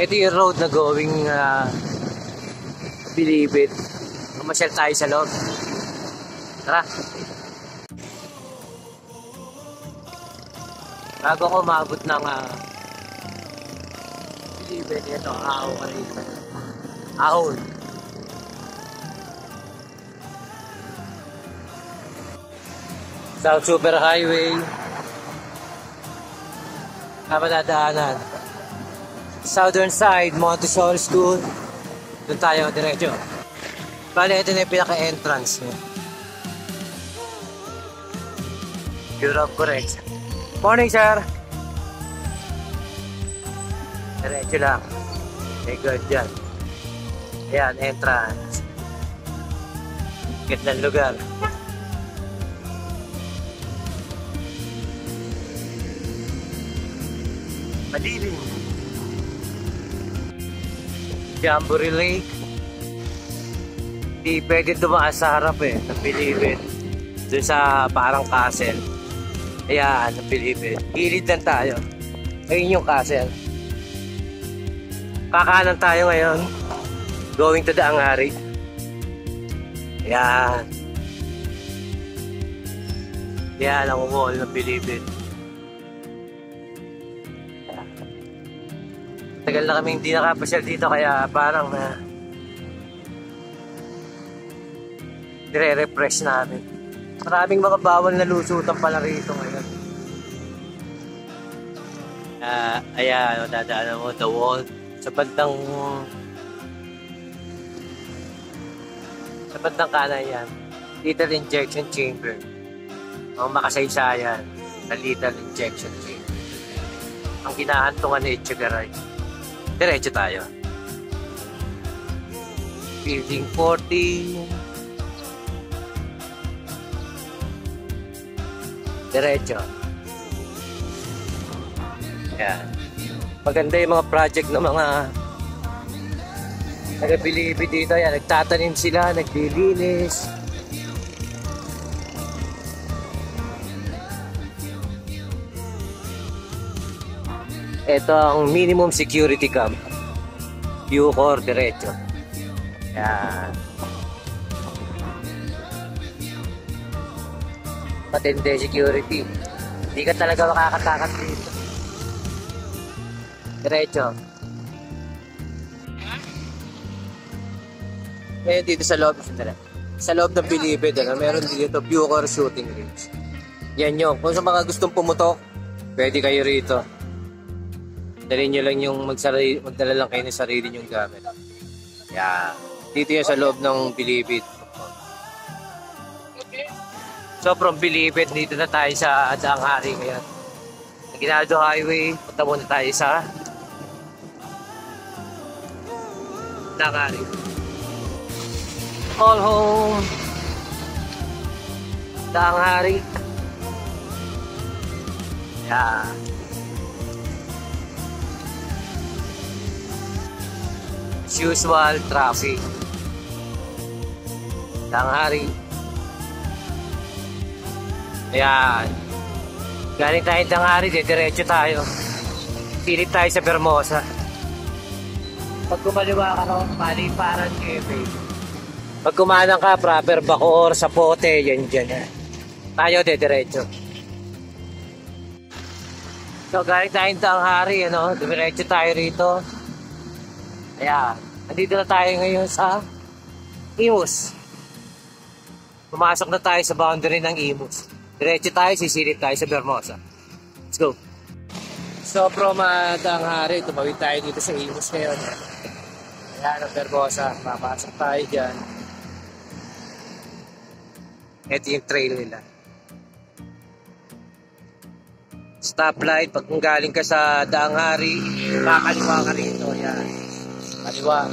Ito yung road na going Bilibid. Mamasyal tayo sa loob. Tara. Bago ko umabot ng Bilibid, ito ahon ka rin. Ahon. South Super Highway. Kamadadaanan. Southern side, Montessori School. Doon tayo, diretso. Bale, ito na yung pinaka-entrance. Europe, correct. Morning, sir. Diretso lang. May good dyan. Ayan, entrance. Gandang lugar. Madilim. Jamboree Lake. Hindi pwede dumaan sa harap ng Bilibid. Doon sa parang castle. Ayan, ang Bilibid. Gilid lang tayo. Ayun yung castle. Kakanan tayo ngayon. Going to Daanghari. Ayan. Ayan ang wall ng Bilibid. Tagal na kami hindi nakapasyal dito kaya parang dire-refresh namin. Maraming mga bawal na lusutan pala rito ngayon. Ayan, dadaanan mo the wall sa bandang kanan yan. Lethal injection chamber. Ang makasaysayan na lethal injection chamber. Ang ginahantungan ni Echegaray. Diretso tayo. Building 40. Diretso. Ayan. Maganda yung mga project ng mga taga-Bilibid dito. Ayan, nagtatanim sila, naglilinis. Ito ang minimum security camp. Bucor, diretso. Yan. Matindi security. Hindi ka talaga makakatakas dito. Diretso. Ngayon dito sa loob. Sa loob ng Bilibid, meron dito Bucor shooting range. Yan yun. Kung sa mga gustong pumutok, pwede kayo rito. Dali nyo lang yung magdala lang kayo ng sarili nyong gamit. Yeah. Dito yan sa loob ng Bilibid. So from Bilibid, dito na tayo sa Daanghari ngayon. Aguinaldo Highway, punta muna tayo sa Daanghari. All home. Daanghari. Yeah. Usual traffic. Daanghari. Ayan. Galing tayo Daanghari, diretso tayo. Silip tayo sa Bermosa. Pag kumaliwa ka ng Paliparan Cafe. Pag kumanang ka, proper Bacoor, Sapote, yan dyan. Tayo diretso. So galing tayo Daanghari, diretso tayo rito. Ayan, nandito na tayo ngayon sa Imus. Pumasok na tayo sa boundary ng Imus. Diretso tayo, sisilip tayo sa Bermosa. Let's go. So from Daanghari, tumawid tayo dito sa Imus ngayon. Ayan ang Bermosa, papasok tayo dyan. Ito yung trail nila. Stoplight, pag kung galing ka sa Daanghari, kakaliwa ka rito. Ayan. Kaliwa.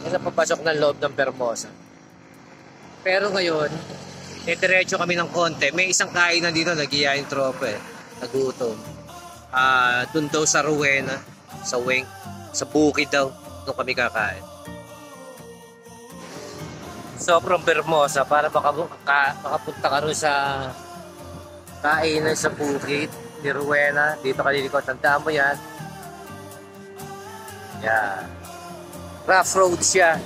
Yan ang papasok ng loob ng Bermosa. Pero ngayon, diretso kami ng konti. May isang kainan dito, nag-iya yung tropa nagutom. Doon daw sa Rowena, sa Weng, sa bukid daw, doon kami kakain. So from Bermosa, para makapunta ka rin sa kainan sa bukid ni Rowena, dito ka lilikot. Tandaan mo yan. Yan. Rough road siya.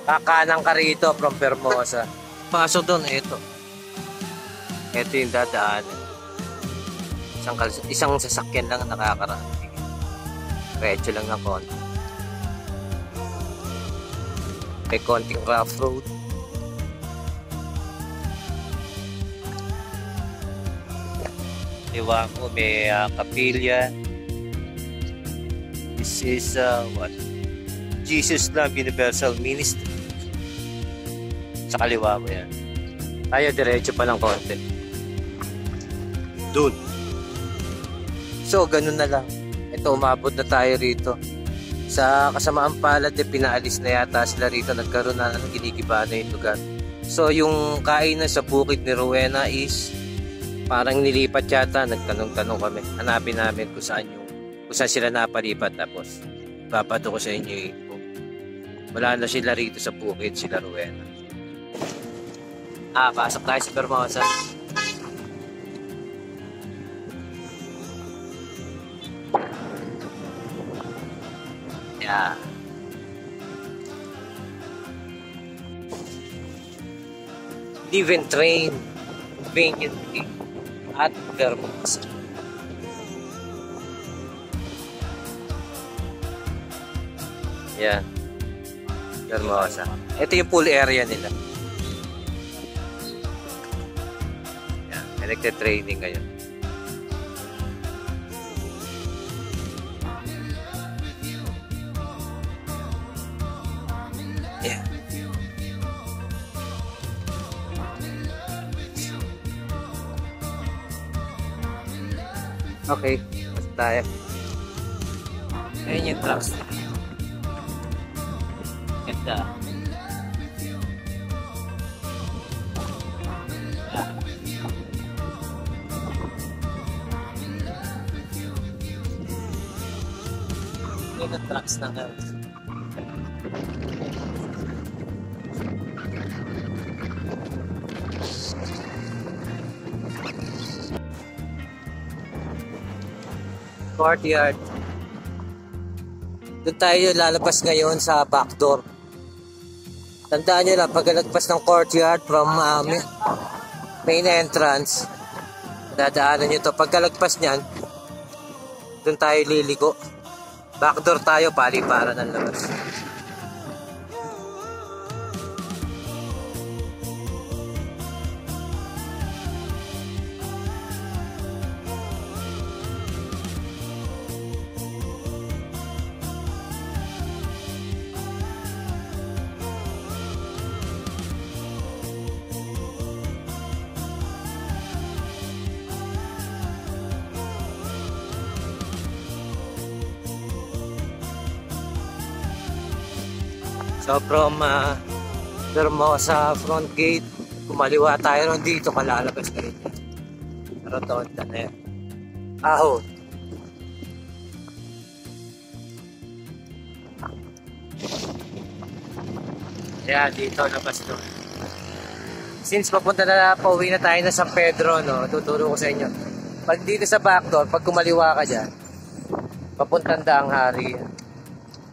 Kakanan ka rito from Vermosa. Pasok doon, ito. Ito yung dadaan. Isang sasakyan lang nakakarating. Diretso lang ng konti. May konting rough road. Diba ko, may kapilya. This is what? Jesus Love Universal Ministry. Sa kaliwa mo yan. Tayo diretso pa ng konti. Doon. So, ganun na lang. Ito, umabot na tayo rito. Sa kasamaang palad, pinaalis na yata sila rito. Nagkaroon na ng ginigiba na yung lugar. So, yung kainan sa bukid ni Rowena is parang nilipat yata. Nagtanong-tanong kami. Hanapin namin kung saan sila napalipat. Tapos, papato ko sa inyo yung wala na sila rito sa bukid, sila Rowena. Pasok tayo sa Vermosa. Yeah. Live and train conveniently at Vermosa. Yeah. Vermosa. Ito yung pool area nila. Yan. Nagte-training ngayon. Yeah. Okay. Basta tayo. Ayan yung trucks nila. Ganda. Yan ang trucks na nga. Courtyard. Doon tayo lalabas ngayon sa back door. Tandaan nyo lang, pagkalagpas ng courtyard from main entrance, dadaanan nyo to. Pagkalagpas nyan, doon tayo liligo. Backdoor tayo, paliparan ng labas. So from Vermosa front gate, kumaliwa tayo ron dito, kalalabas na rin. Rotonda na yan. Ahon. Ayan, dito labas doon. Since papunta na, pauwi na tayo na San Pedro, no, tuturo ko sa inyo. Pag dito sa backdoor, pag kumaliwa ka dyan, papuntang Daang Hari.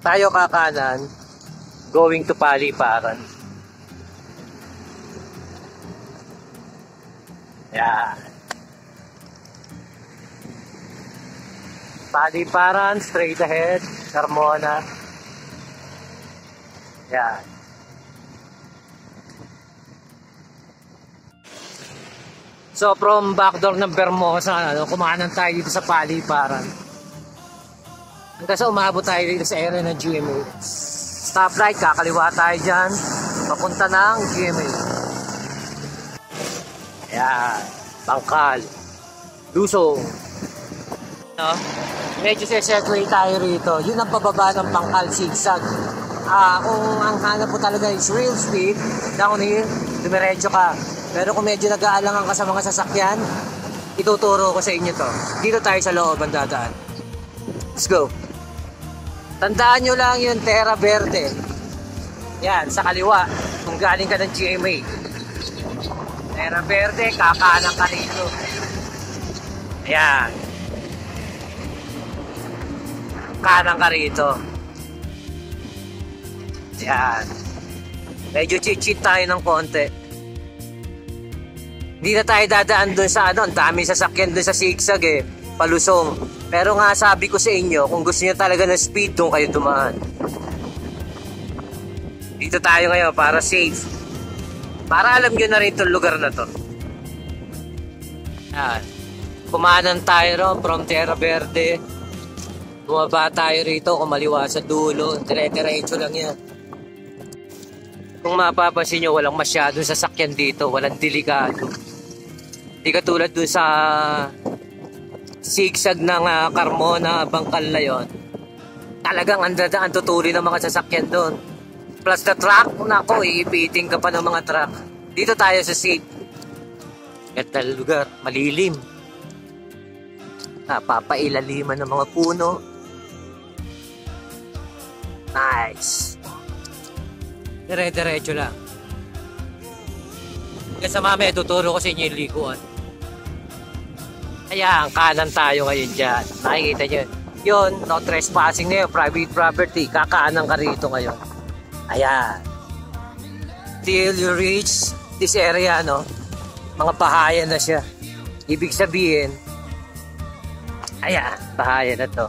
Tayo kakanan, going to Paliparan. Yan. Paliparan, straight ahead, Carmona. Yan. So from backdoor ng Vermosa, kumanan tayo dito sa Paliparan. Hanggang sa umabot tayo dito sa area ng GMA. Stoplight, kakaliwa tayo dyan. Papunta ng GMA. Ayan. Bangkal. Lusong. No? Medyo sesegue tayo rito. Yun ang pababa ng Bangkal zigzag. Kung ang hanap po talaga is real speed, down here, dumiretso ka. Pero kung medyo nag-aalangan ka sa mga sasakyan, ituturo ko sa inyo to. Dito tayo sa loob ang dadaan. Let's go. Tandaan nyo lang yung Terra Verde. Yan, sa kaliwa. Kung galing ka ng GMA. Terra Verde, kakanan ka rito. Ayan. Kanan ka rito. Yan. Medyo cheat tayo ng konti. Hindi na tayo dadaan dun sa ano, ang dami sasakyan dun sa zigzag eh, palusong. Pero nga sabi ko sa inyo, kung gusto niyo talaga ng speed, doon kayo dumaan. Dito tayo ngayon para safe. Para alam nyo na rin itong lugar na to. Yan. Kumanan tayo ron from Terra Verde. Bumaba tayo rito, kumaliwa sa dulo. Dire-diretso lang yan. Kung mapapansin nyo, walang masyadong sasakyan dito. Walang delikado. Hindi katulad dun sa zigzag ng Carmona, Bangkal na yun. Talagang ang tutuli ng mga sasakyan doon. Plus the truck, nako, iipiting ka pa ng mga truck. Dito tayo sa safe. Ganda lugar, malilim. Napapailaliman ng mga puno. Nice. Dire-diretso lang. Kasi mamaya tuturo ko sa inyo yung likuan. Ayan, kanan tayo ngayon dyan. Nakikita nyo. Yun, no trespassing na yun. Private property. Kakaanan ka rito ngayon. Ayan. Till you reach this area, no? Mga bahayan na siya. Ibig sabihin, ayan, bahayan na to.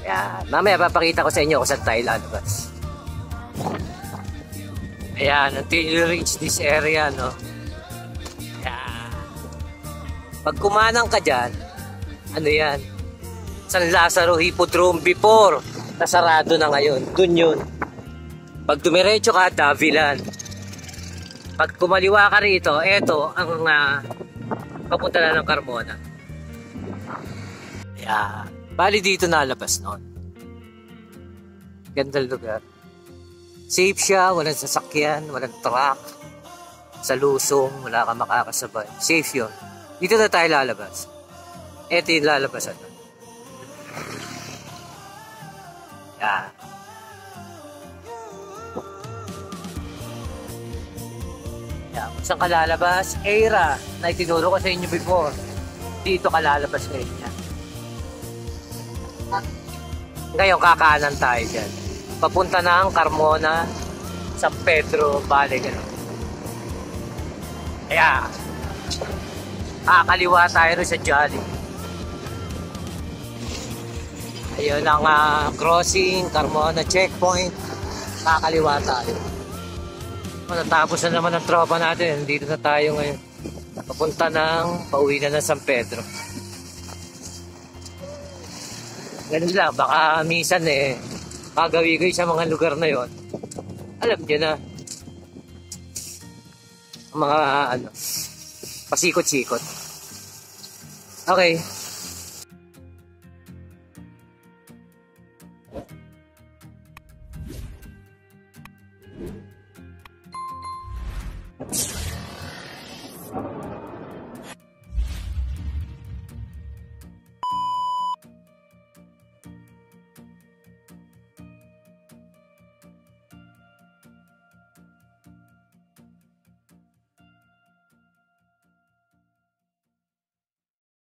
Ayan. Mamaya papakita ko sa inyo kung saan tayo lalabas. Ayan, until you reach this area, no? Ayan. Pag kumanang ka dyan, ano yan? San Lazaro Hippodrome before. Nasarado na ngayon. Dun yun. Pag dumiretso ka, Davilan. Pag kumaliwa ka rito, eto ang papunta na ng Carmona. Ayan. Bali dito nalabas noon. Gandang lugar. Safe siya, walang sasakyan, walang truck. Sa lusong, wala kang makakasabay. Safe yun. Dito na tayo lalabas. Ito yung lalabasan. Yan. Yan. Kung saan ka lalabas? Era, na itinuro ko sa inyo before. Dito ka lalabas ngayon yan. Ngayon kakanan tayo dyan. Papunta ng Carmona, San Pedro, Valley. Ayan. Kakaliwa tayo rin sa Jolly. Ayun ang crossing, Carmona checkpoint. Kakaliwa tayo. Natapos na naman ang tropa natin. Dito na tayo ngayon. Papunta ng pauwi na ng San Pedro. Ganun lang, baka minsan kagawi kayo sa mga lugar na yon. Alam nyo na. Mga pasikot-sikot. Okay.